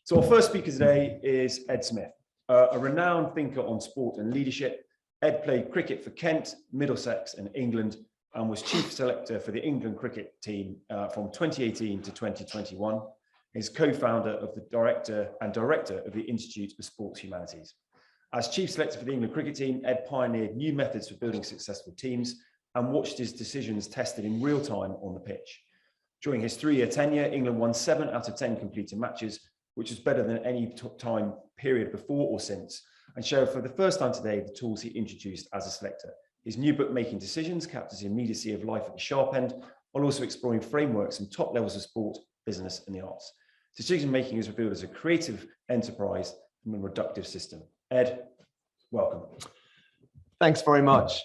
So our first speaker today is Ed Smith, a renowned thinker on sport and leadership. Ed played cricket for Kent, Middlesex and England, and was Chief Selector for the England cricket team from 2018 to 2021. He's co-founder of the Director of the Institute of Sports Humanities. As Chief Selector for the England cricket team, Ed pioneered new methods for building successful teams and watched his decisions tested in real time on the pitch. During his 3-year tenure, England won 7 out of 10 completed matches, which is better than any time period before or since, and showed for the first time today the tools he introduced as a selector. His new book, Making Decisions, captures the immediacy of life at the sharp end, while also exploring frameworks and top levels of sport, business and the arts. Decision making is revealed as a creative enterprise from a reductive system. Ed, welcome. Thanks very much.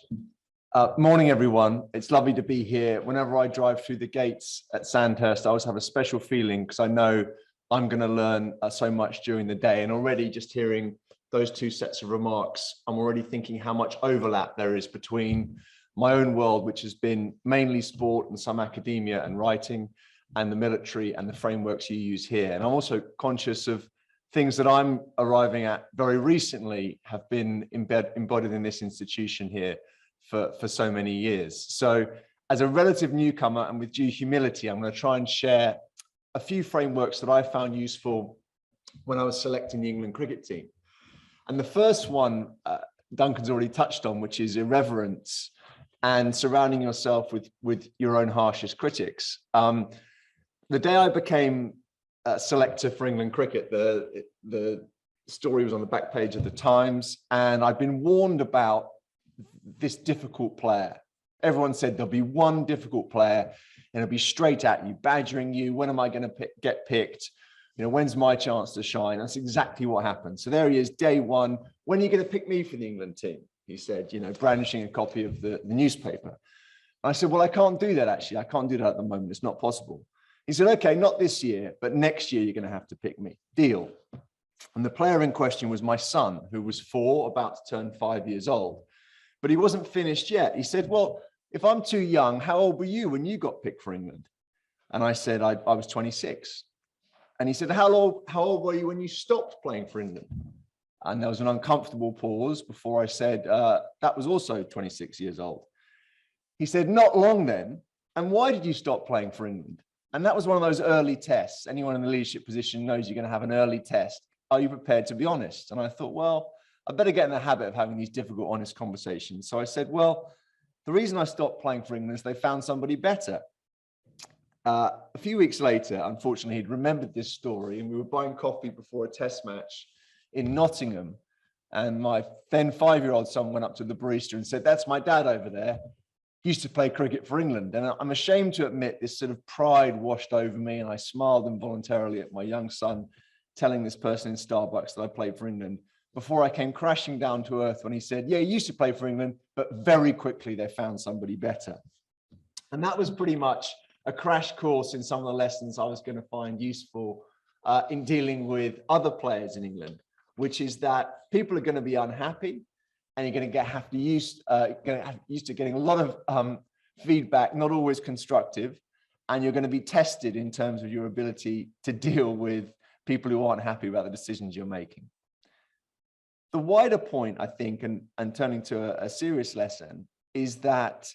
Morning, everyone. It's lovely to be here. Whenever I drive through the gates at Sandhurst, I always have a special feeling because I know I'm going to learn so much during the day. And already just hearing those 2 sets of remarks, I'm already thinking how much overlap there is between my own world, which has been mainly sport and some academia and writing, and the military and the frameworks you use here. And I'm also conscious of things that I'm arriving at very recently have been embodied in this institution here for so many years. So as a relative newcomer and with due humility, I'm going to try and share a few frameworks that I found useful when I was selecting the England cricket team. And the first one, Duncan's already touched on, which is irreverence and surrounding yourself with your own harshest critics. The day I became selector for England cricket, the story was on the back page of the Times, and I'd been warned about this difficult player. Everyone said there'll be one difficult player and it'll be straight at you, badgering you. When am I going to get picked? You know, when's my chance to shine? That's exactly what happened. So there he is, day one. When are you going to pick me for the England team? He said, you know, brandishing a copy of the newspaper. And I said, well, I can't do that, actually. I can't do that at the moment. It's not possible. He said, okay, not this year, but next year you're going to have to pick me. Deal. And the player in question was my son, who was 4, about to turn 5 years old. But he wasn't finished yet. He said, well, if I'm too young, how old were you when you got picked for England? And I said, I was 26. And he said, how old were you when you stopped playing for England? And there was an uncomfortable pause before I said, that was also 26 years old. He said, not long then. And why did you stop playing for England? And that was one of those early tests. Anyone in the leadership position knows you're going to have an early test. Are you prepared to be honest? And I thought, well, I better get in the habit of having these difficult, honest conversations. So I said, well, the reason I stopped playing for England is they found somebody better. A few weeks later, unfortunately, he'd remembered this story, and we were buying coffee before a test match in Nottingham. And my then 5-year-old son went up to the barista and said, that's my dad over there. He used to play cricket for England. And I'm ashamed to admit this sort of pride washed over me, and I smiled involuntarily at my young son telling this person in Starbucks that I played for England, before I came crashing down to earth when he said, yeah, he used to play for England, but very quickly they found somebody better. And that was pretty much a crash course in some of the lessons I was going to find useful in dealing with other players in England, which is that people are going to be unhappy, and you're going to have to used to getting a lot of feedback, not always constructive, and you're going to be tested in terms of your ability to deal with people who aren't happy about the decisions you're making. The wider point, I think, and turning to a serious lesson, is that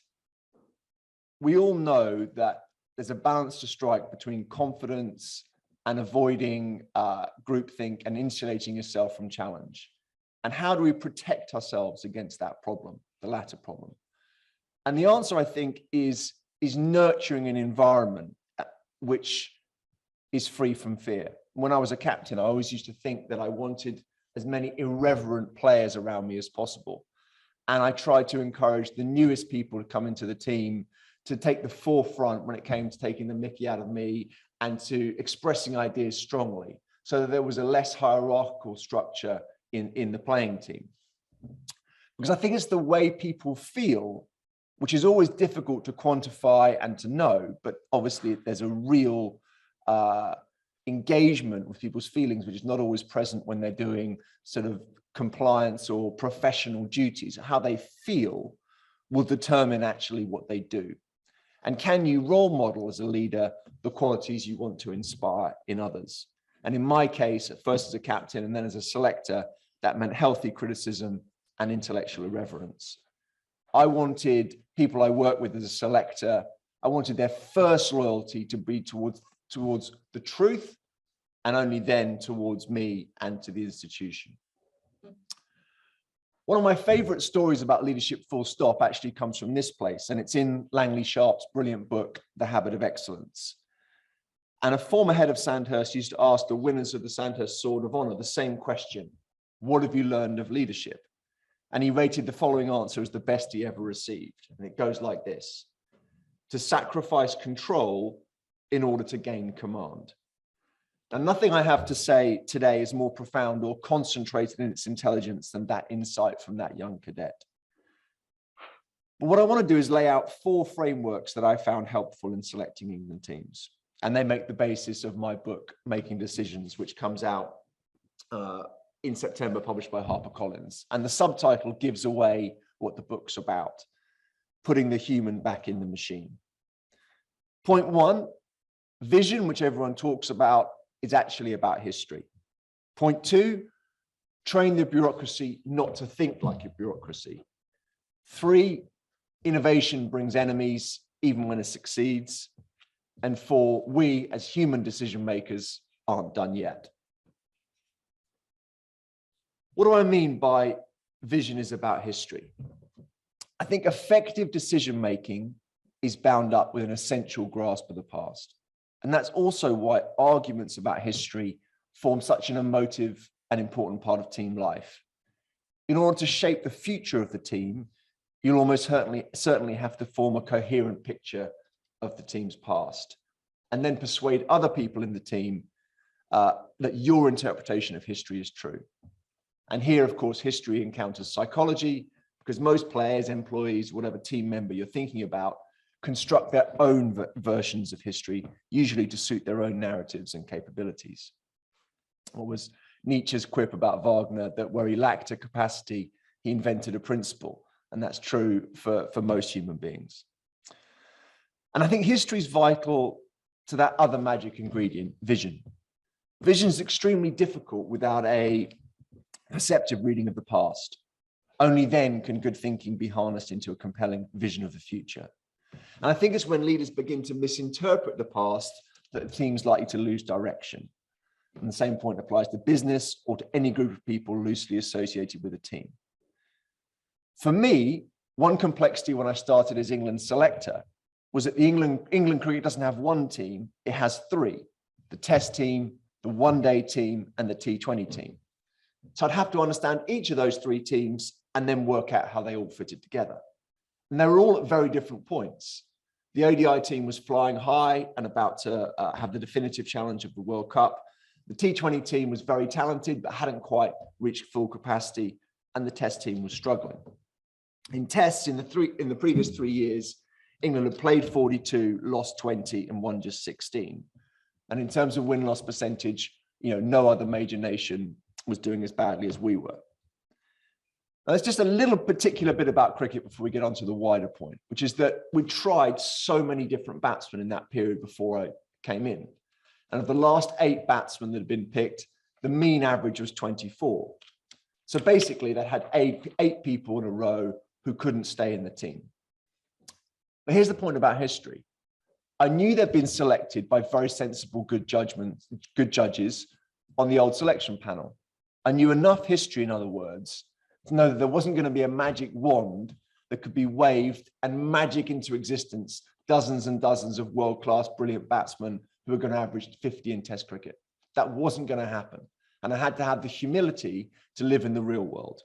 we all know that there's a balance to strike between confidence and avoiding groupthink and insulating yourself from challenge. And how do we protect ourselves against that problem, the latter problem? And the answer, I think, is nurturing an environment which is free from fear. When I was a captain, I always used to think that I wanted as many irreverent players around me as possible. And I tried to encourage the newest people to come into the team to take the forefront when it came to taking the mickey out of me and to expressing ideas strongly, so that there was a less hierarchical structure in the playing team. Because I think it's the way people feel, which is always difficult to quantify and to know, but obviously there's a real engagement with people's feelings, which is not always present when they're doing sort of compliance or professional duties. How they feel will determine actually what they do. And can you role model as a leader the qualities you want to inspire in others? And in my case, at first as a captain and then as a selector, that meant healthy criticism and intellectual irreverence. I wanted people I worked with as a selector, I wanted their first loyalty to be towards the truth, and only then towards me and to the institution. One of my favorite stories about leadership full stop actually comes from this place, and it's in Langley Sharp's brilliant book, The Habit of Excellence. And a former head of Sandhurst used to ask the winners of the Sandhurst Sword of Honour the same question: what have you learned of leadership? And he rated the following answer as the best he ever received. And it goes like this: to sacrifice control in order to gain command. And nothing I have to say today is more profound or concentrated in its intelligence than that insight from that young cadet. But what I want to do is lay out 4 frameworks that I found helpful in selecting England teams. And they make the basis of my book, Making Decisions, which comes out in September, published by HarperCollins. And the subtitle gives away what the book's about: putting the human back in the machine. Point 1, vision, which everyone talks about, is actually about history. Point 2, train the bureaucracy not to think like a bureaucracy. 3, innovation brings enemies even when it succeeds. And 4, we as human decision makers aren't done yet. What do I mean by vision is about history? I think effective decision making is bound up with an essential grasp of the past. And that's also why arguments about history form such an emotive and important part of team life. In order to shape the future of the team, you'll almost certainly have to form a coherent picture of the team's past, and then persuade other people in the team that your interpretation of history is true. And here, of course, history encounters psychology, because most players, employees, whatever team member you're thinking about, construct their own versions of history, usually to suit their own narratives and capabilities. What was Nietzsche's quip about Wagner, that where he lacked a capacity, he invented a principle? And that's true for most human beings. And I think history is vital to that other magic ingredient, vision. Vision is extremely difficult without a perceptive reading of the past. Only then can good thinking be harnessed into a compelling vision of the future. And I think it's when leaders begin to misinterpret the past that the team's likely to lose direction. And the same point applies to business or to any group of people loosely associated with a team. For me, one complexity when I started as England selector was that the England cricket doesn't have one team, it has 3: the test team, the one-day team, and the T20 team. So I'd have to understand each of those 3 teams and then work out how they all fitted together. And they were all at very different points. The ODI team was flying high and about to have the definitive challenge of the World Cup. The T20 team was very talented, but hadn't quite reached full capacity, and the test team was struggling. In tests, in the previous 3 years, England had played 42, lost 20, and won just 16. And in terms of win-loss percentage, no other major nation was doing as badly as we were. Now, there's just a little particular bit about cricket before we get on to the wider point, which is that we tried so many different batsmen in that period before I came in. And of the last 8 batsmen that had been picked, the mean average was 24. So basically, they had eight people in a row who couldn't stay in the team. But here's the point about history. I knew they'd been selected by very sensible, good judges on the old selection panel. I knew enough history, in other words, to know that there wasn't going to be a magic wand that could be waved and magic into existence dozens and dozens of world-class, brilliant batsmen who were going to average 50 in Test cricket. That wasn't going to happen. And I had to have the humility to live in the real world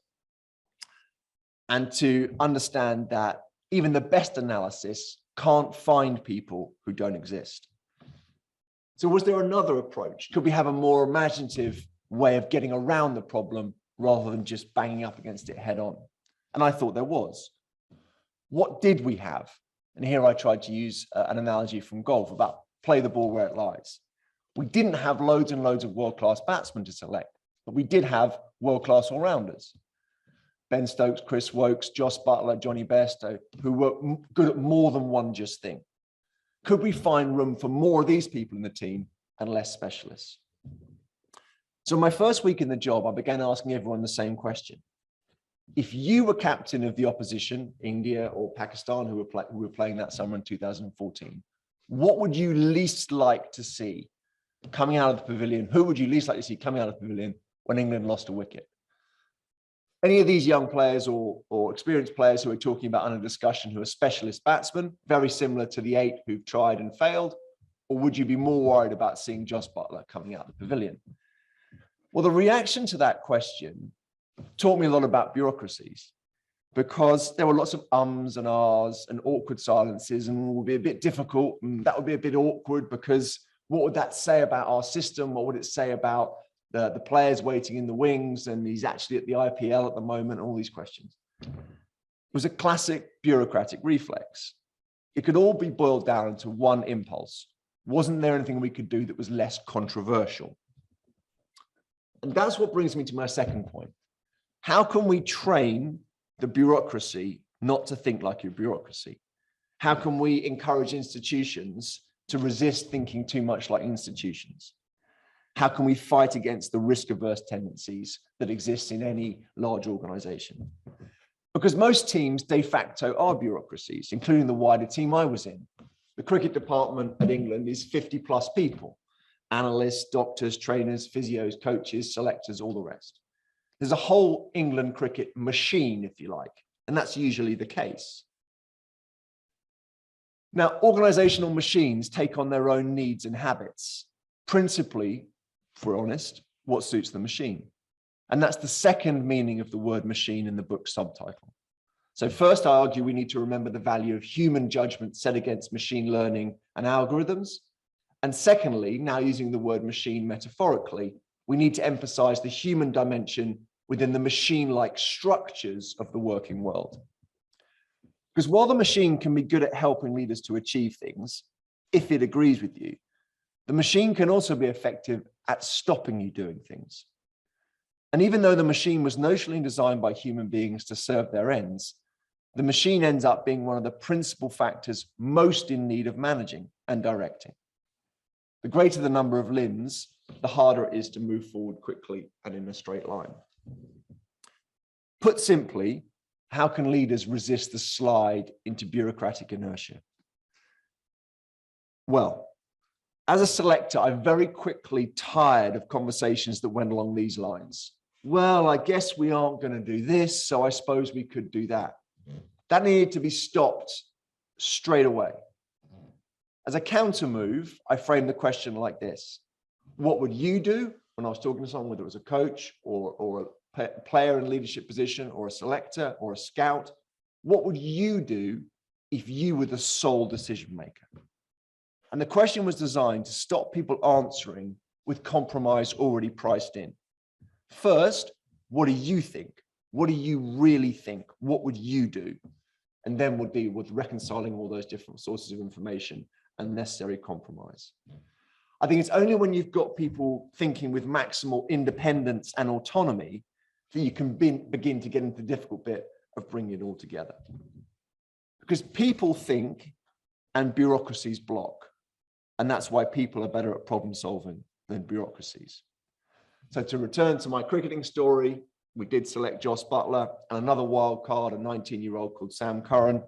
and to understand that even the best analysis can't find people who don't exist. So was there another approach? Could we have a more imaginative way of getting around the problem rather than just banging up against it head on? And I thought there was. What did we have? And here I tried to use an analogy from golf about play the ball where it lies. We didn't have loads and loads of world-class batsmen to select, but we did have world-class all-rounders. Ben Stokes, Chris Wokes, Joss Butler, Johnny Bairstow, who were good at more than one just thing. Could we find room for more of these people in the team and less specialists? So my first week in the job, I began asking everyone the same question. If you were captain of the opposition, India or Pakistan, who were playing that summer in 2014, what would you least like to see coming out of the pavilion? Who would you least like to see coming out of the pavilion when England lost a wicket? Any of these young players or experienced players who we're talking about under discussion who are specialist batsmen, very similar to the 8 who've tried and failed? Or would you be more worried about seeing Jos Buttler coming out of the pavilion? Well, the reaction to that question taught me a lot about bureaucracies, because there were lots of ums and ahs and awkward silences, and it would be a bit difficult, and that would be a bit awkward, because what would that say about our system? What would it say about the players waiting in the wings, and he's actually at the IPL at the moment, all these questions. It was a classic bureaucratic reflex. It could all be boiled down to one impulse. Wasn't there anything we could do that was less controversial? And that's what brings me to my second point. How can we train the bureaucracy not to think like a bureaucracy? How can we encourage institutions to resist thinking too much like institutions? How can we fight against the risk-averse tendencies that exist in any large organization? Because most teams de facto are bureaucracies, including the wider team I was in. The cricket department at England is 50+ people, analysts, doctors, trainers, physios, coaches, selectors, all the rest. There's a whole England cricket machine, if you like, and that's usually the case. Now, organizational machines take on their own needs and habits, principally, if we're honest, what suits the machine. And that's the second meaning of the word machine in the book's subtitle. So first, I argue we need to remember the value of human judgment set against machine learning and algorithms. And secondly, now using the word machine metaphorically, we need to emphasize the human dimension within the machine-like structures of the working world. Because while the machine can be good at helping leaders to achieve things, if it agrees with you, the machine can also be effective at stopping you doing things. And even though the machine was notionally designed by human beings to serve their ends, the machine ends up being one of the principal factors most in need of managing and directing. The greater the number of limbs, the harder it is to move forward quickly and in a straight line. Put simply, how can leaders resist the slide into bureaucratic inertia? Well, as a selector, I very quickly tired of conversations that went along these lines. Well, I guess we aren't going to do this, so I suppose we could do that. That needed to be stopped straight away. As a counter move, I framed the question like this. What would you do when I was talking to someone, whether it was a coach or a player in a leadership position or a selector or a scout? What would you do if you were the sole decision maker? And the question was designed to stop people answering with compromise already priced in. First, what do you think? What do you really think? What would you do? And then we'll deal with reconciling all those different sources of information and necessary compromise. I think it's only when you've got people thinking with maximal independence and autonomy that you can begin to get into the difficult bit of bringing it all together. Because people think and bureaucracies block. And that's why people are better at problem solving than bureaucracies. So to return to my cricketing story, we did select Jos Buttler and another wild card, a 19-year-old called Sam Curran.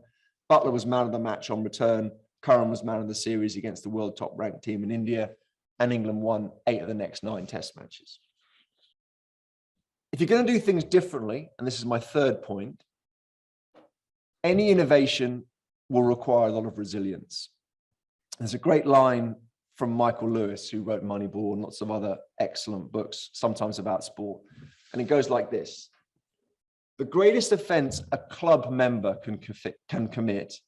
Buttler was man of the match on return. Curran was man of the series against the world top ranked team in India, and England won 8 of the next 9 test matches. If you're going to do things differently, and this is my third point, any innovation will require a lot of resilience. There's a great line from Michael Lewis, who wrote Moneyball and lots of other excellent books, sometimes about sport. And it goes like this. The greatest offense a club member can commit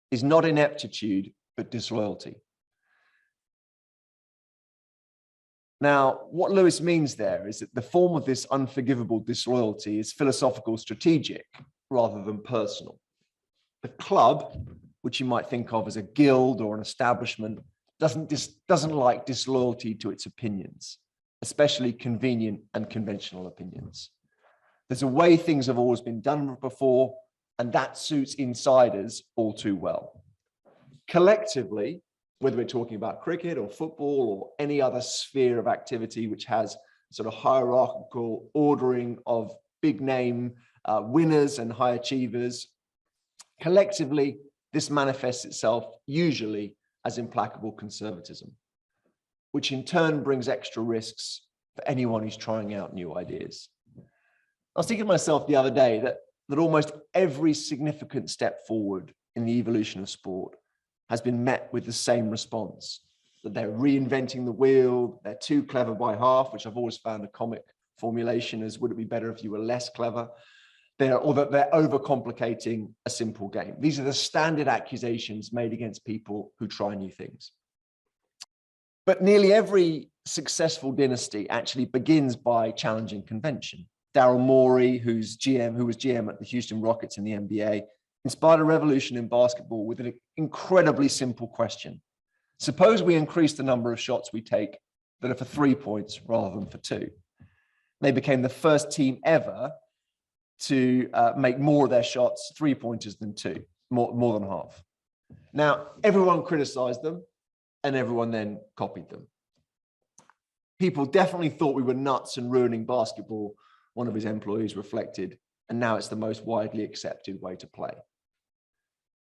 is not ineptitude, but disloyalty. Now, what Lewis means there is that the form of this unforgivable disloyalty is philosophical, strategic, rather than personal. The club, which you might think of as a guild or an establishment, doesn't like disloyalty to its opinions, especially convenient and conventional opinions. There's a way things have always been done before, and that suits insiders all too well. Collectively, whether we're talking about cricket or football or any other sphere of activity which has sort of hierarchical ordering of big name winners and high achievers. Collectively, this manifests itself usually as implacable conservatism, which in turn brings extra risks for anyone who's trying out new ideas. I was thinking to myself the other day that almost every significant step forward in the evolution of sport has been met with the same response, that they're reinventing the wheel, they're too clever by half, which I've always found a comic formulation as would it be better if you were less clever, or that they're overcomplicating a simple game. These are the standard accusations made against people who try new things. But nearly every successful dynasty actually begins by challenging convention. Daryl Morey, who was GM at the Houston Rockets in the NBA, inspired a revolution in basketball with an incredibly simple question. Suppose we increase the number of shots we take that are for 3 points rather than for 2. They became the first team ever to make more of their shots 3-pointers than 2, more than half. Now, everyone criticized them and everyone then copied them. People definitely thought we were nuts and ruining basketball, one of his employees reflected, and now it's the most widely accepted way to play.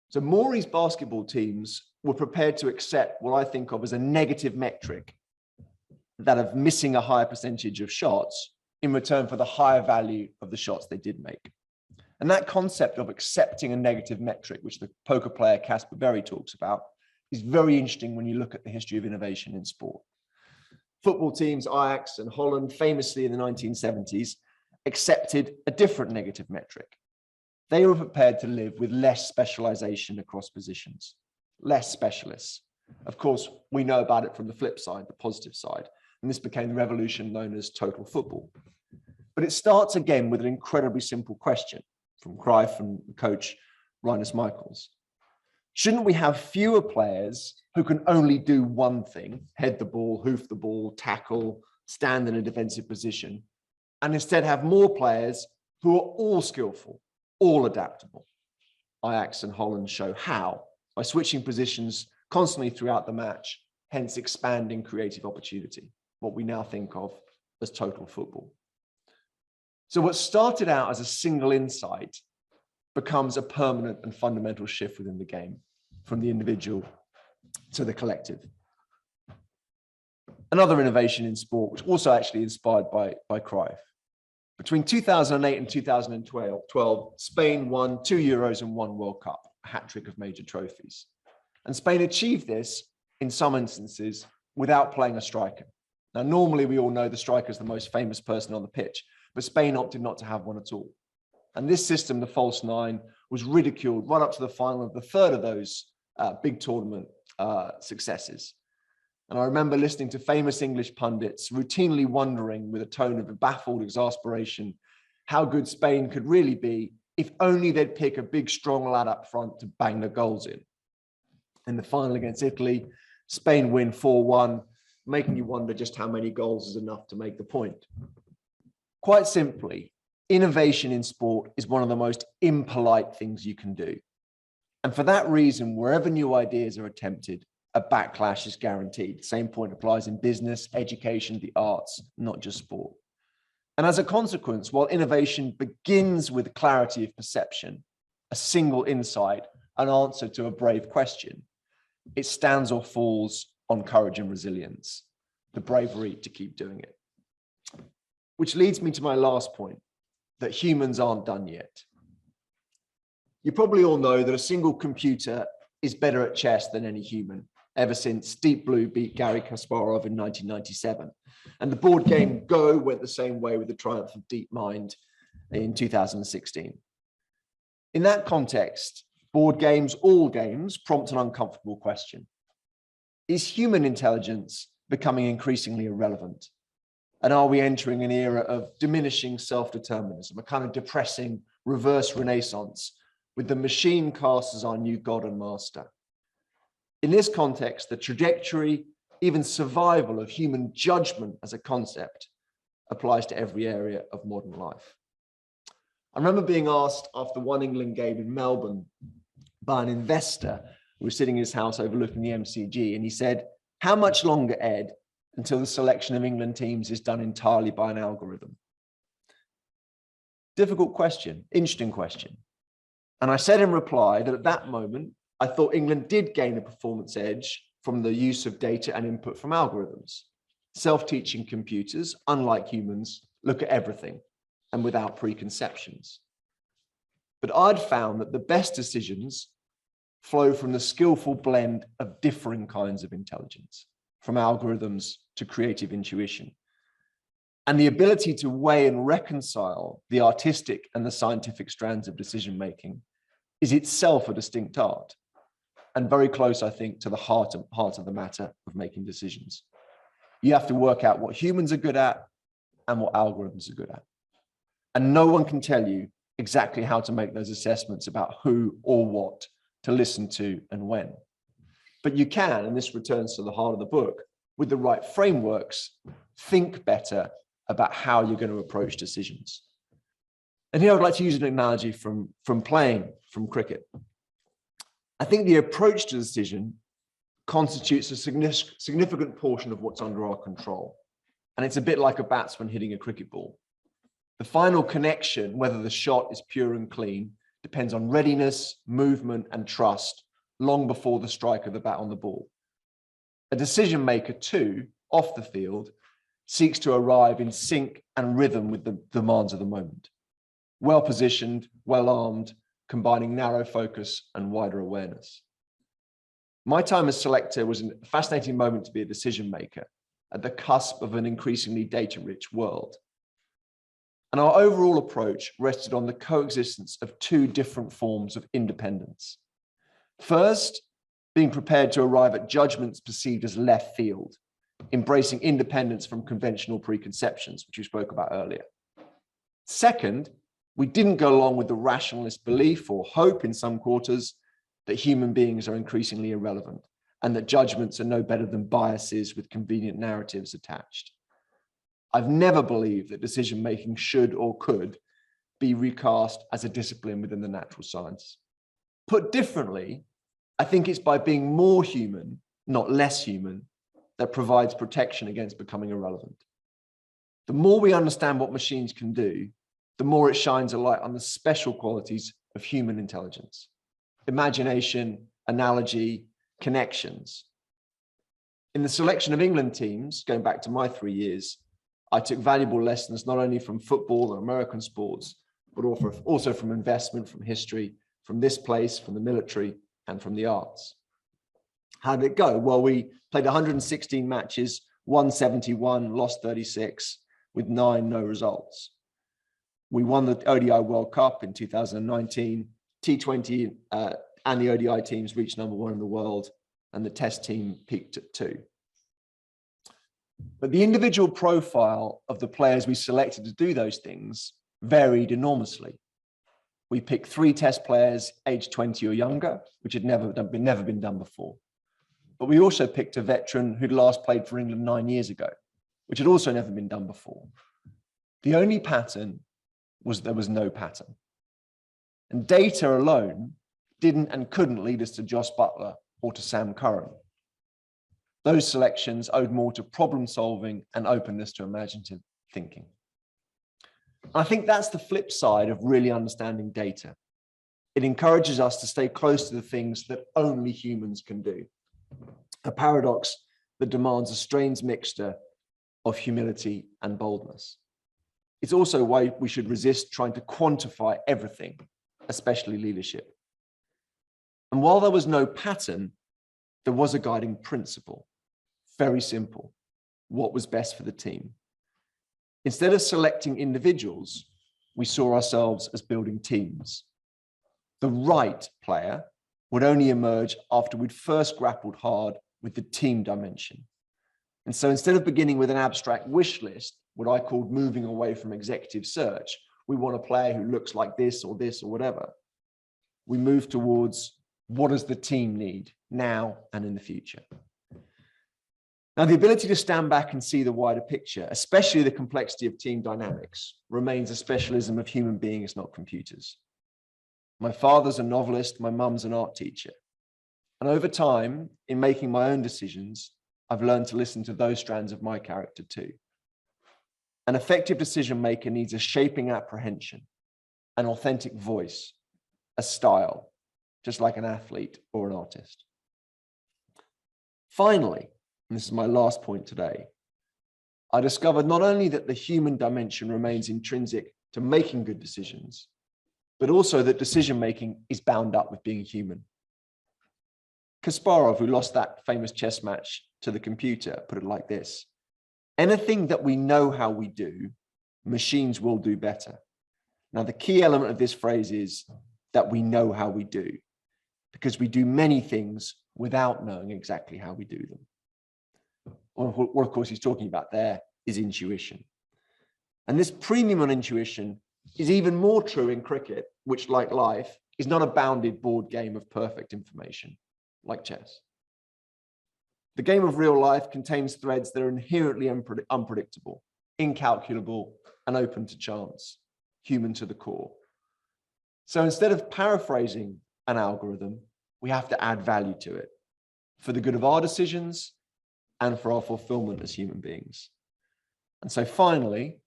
So Morey's basketball teams were prepared to accept what I think of as a negative metric, that of missing a higher percentage of shots in return for the higher value of the shots they did make. And that concept of accepting a negative metric, which the poker player Casper Berry talks about, is very interesting when you look at the history of innovation in sport. Football teams, Ajax and Holland, famously in the 1970s, accepted a different negative metric. They were prepared to live with less specialization across positions, less specialists. Of course, we know about it from the flip side, the positive side, and this became the revolution known as total football. But it starts again with an incredibly simple question from Cruyff and coach Rinus Michels. Shouldn't we have fewer players who can only do one thing, head the ball, hoof the ball, tackle, stand in a defensive position, and instead have more players who are all skillful, all adaptable? Ajax and Holland show how, by switching positions constantly throughout the match, hence expanding creative opportunity, what we now think of as total football. So what started out as a single insight becomes a permanent and fundamental shift within the game, from the individual to the collective. Another innovation in sport, which also actually inspired by Cruyff. Between 2008 and 2012, Spain won 2 Euros and 1 World Cup, a hat trick of major trophies. And Spain achieved this, in some instances, without playing a striker. Now, normally we all know the striker is the most famous person on the pitch, but Spain opted not to have one at all. And this system, the false nine, was ridiculed right up to the final of the third of those big tournament successes. And I remember listening to famous English pundits routinely wondering with a tone of baffled exasperation how good Spain could really be if only they'd pick a big, strong lad up front to bang the goals in. In the final against Italy, Spain win 4-1, making you wonder just how many goals is enough to make the point. Quite simply, innovation in sport is one of the most impolite things you can do. And for that reason, wherever new ideas are attempted, a backlash is guaranteed. The same point applies in business, education, the arts, not just sport. And as a consequence, while innovation begins with clarity of perception, a single insight, an answer to a brave question, it stands or falls on courage and resilience, the bravery to keep doing it. Which leads me to my last point, that humans aren't done yet. You probably all know that a single computer is better at chess than any human, ever since Deep Blue beat Garry Kasparov in 1997. And the board game Go went the same way with the triumph of DeepMind in 2016. In that context, board games, all games, prompt an uncomfortable question. Is human intelligence becoming increasingly irrelevant? And are we entering an era of diminishing self-determinism, a kind of depressing reverse renaissance, with the machine cast as our new god and master? In this context, the trajectory, even survival of human judgment as a concept applies to every area of modern life. I remember being asked after one England game in Melbourne by an investor who was sitting in his house overlooking the MCG, and he said, "How much longer, Ed, until the selection of England teams is done entirely by an algorithm? Difficult question, interesting question. And I said in reply that at that moment, I thought England did gain a performance edge from the use of data and input from algorithms. Self-teaching computers, unlike humans, look at everything and without preconceptions. But I'd found that the best decisions flow from the skillful blend of differing kinds of intelligence, from algorithms to creative intuition. And the ability to weigh and reconcile the artistic and the scientific strands of decision-making is itself a distinct art, and very close, I think, to the heart of the matter of making decisions. You have to work out what humans are good at and what algorithms are good at. And no one can tell you exactly how to make those assessments about who or what to listen to and when. But you can, and this returns to the heart of the book, with the right frameworks, think better about how you're going to approach decisions. And here I'd like to use an analogy from cricket. I think the approach to decision constitutes a significant portion of what's under our control. And it's a bit like a batsman hitting a cricket ball. The final connection, whether the shot is pure and clean, depends on readiness, movement, and trust long before the strike of the bat on the ball. A decision maker, too, off the field, seeks to arrive in sync and rhythm with the demands of the moment. Well positioned, well armed, combining narrow focus and wider awareness. My time as selector was a fascinating moment to be a decision maker at the cusp of an increasingly data-rich world. And our overall approach rested on the coexistence of two different forms of independence. First, being prepared to arrive at judgments perceived as left field, embracing independence from conventional preconceptions, which we spoke about earlier. Second, we didn't go along with the rationalist belief or hope in some quarters that human beings are increasingly irrelevant and that judgments are no better than biases with convenient narratives attached. I've never believed that decision-making should or could be recast as a discipline within the natural science. Put differently, I think it's by being more human, not less human, that provides protection against becoming irrelevant. The more we understand what machines can do, the more it shines a light on the special qualities of human intelligence: imagination, analogy, connections. In the selection of England teams, going back to my 3 years, I took valuable lessons not only from football and American sports, but also from investment, from history, from this place, from the military, and from the arts. How did it go? Well, we played 116 matches, won 71, lost 36, with 9 no results. We won the ODI World Cup in 2019, T20 and the ODI teams reached #1 in the world, and the test team peaked at 2. But the individual profile of the players we selected to do those things varied enormously. We picked 3 test players aged 20 or younger, which had never been done before. But we also picked a veteran who'd last played for England 9 years ago, which had also never been done before. The only pattern was there was no pattern. And data alone didn't and couldn't lead us to Joss Butler or to Sam Curran. Those selections owed more to problem solving and openness to imaginative thinking. I think that's the flip side of really understanding data. It encourages us to stay close to the things that only humans can do. A paradox that demands a strange mixture of humility and boldness. It's also why we should resist trying to quantify everything, especially leadership. And while there was no pattern, there was a guiding principle. Very simple. What was best for the team? Instead of selecting individuals, we saw ourselves as building teams. The right player would only emerge after we'd first grappled hard with the team dimension. And so instead of beginning with an abstract wish list, what I called moving away from executive search, we want a player who looks like this or whatever, we move towards what does the team need now and in the future. Now, the ability to stand back and see the wider picture, especially the complexity of team dynamics, remains a specialism of human beings, not computers. My father's a novelist, my mum's an art teacher. And over time, in making my own decisions, I've learned to listen to those strands of my character too. An effective decision maker needs a shaping apprehension, an authentic voice, a style, just like an athlete or an artist. Finally, and this is my last point today, I discovered not only that the human dimension remains intrinsic to making good decisions, but also that decision making is bound up with being human. Kasparov, who lost that famous chess match to the computer, put it like this: anything that we know how we do, machines will do better. Now, the key element of this phrase is that we know how we do, because we do many things without knowing exactly how we do them. What, of course, he's talking about there is intuition. And this premium on intuition is even more true in cricket, which, like life, is not a bounded board game of perfect information, like chess. The game of real life contains threads that are inherently unpredictable, incalculable, and open to chance, human to the core. So instead of paraphrasing an algorithm, we have to add value to it for the good of our decisions and for our fulfillment as human beings. And so finally,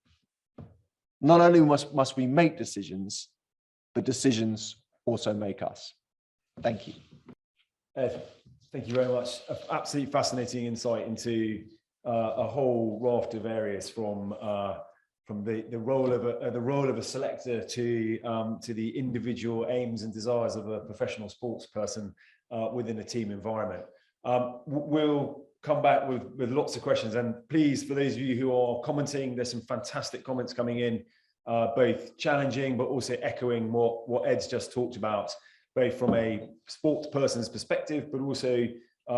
not only must we make decisions, but decisions also make us. Thank you. Ed, thank you very much. Absolutely fascinating insight into a whole raft of areas, from the role of a selector to the individual aims and desires of a professional sports person within a team environment. We'll come back with lots of questions, and please, for those of you who are commenting, there's some fantastic comments coming in, both challenging but also echoing what Ed's just talked about, both from a sports person's perspective, but also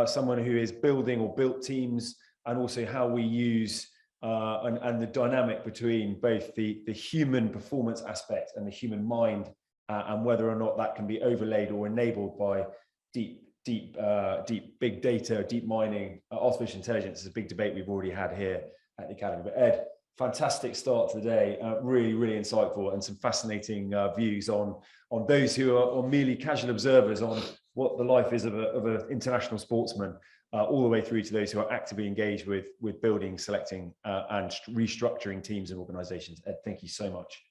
someone who is building or built teams, and also how we use and the dynamic between both the human performance aspect and the human mind, and whether or not that can be overlaid or enabled by deep big data, deep mining. Artificial intelligence is a big debate we've already had here at the Academy. But Ed, fantastic start to the day, really insightful, and some fascinating views on those who are merely casual observers on what the life is of an international sportsman, all the way through to those who are actively engaged with building, selecting, and restructuring teams and organizations. Ed, thank you so much.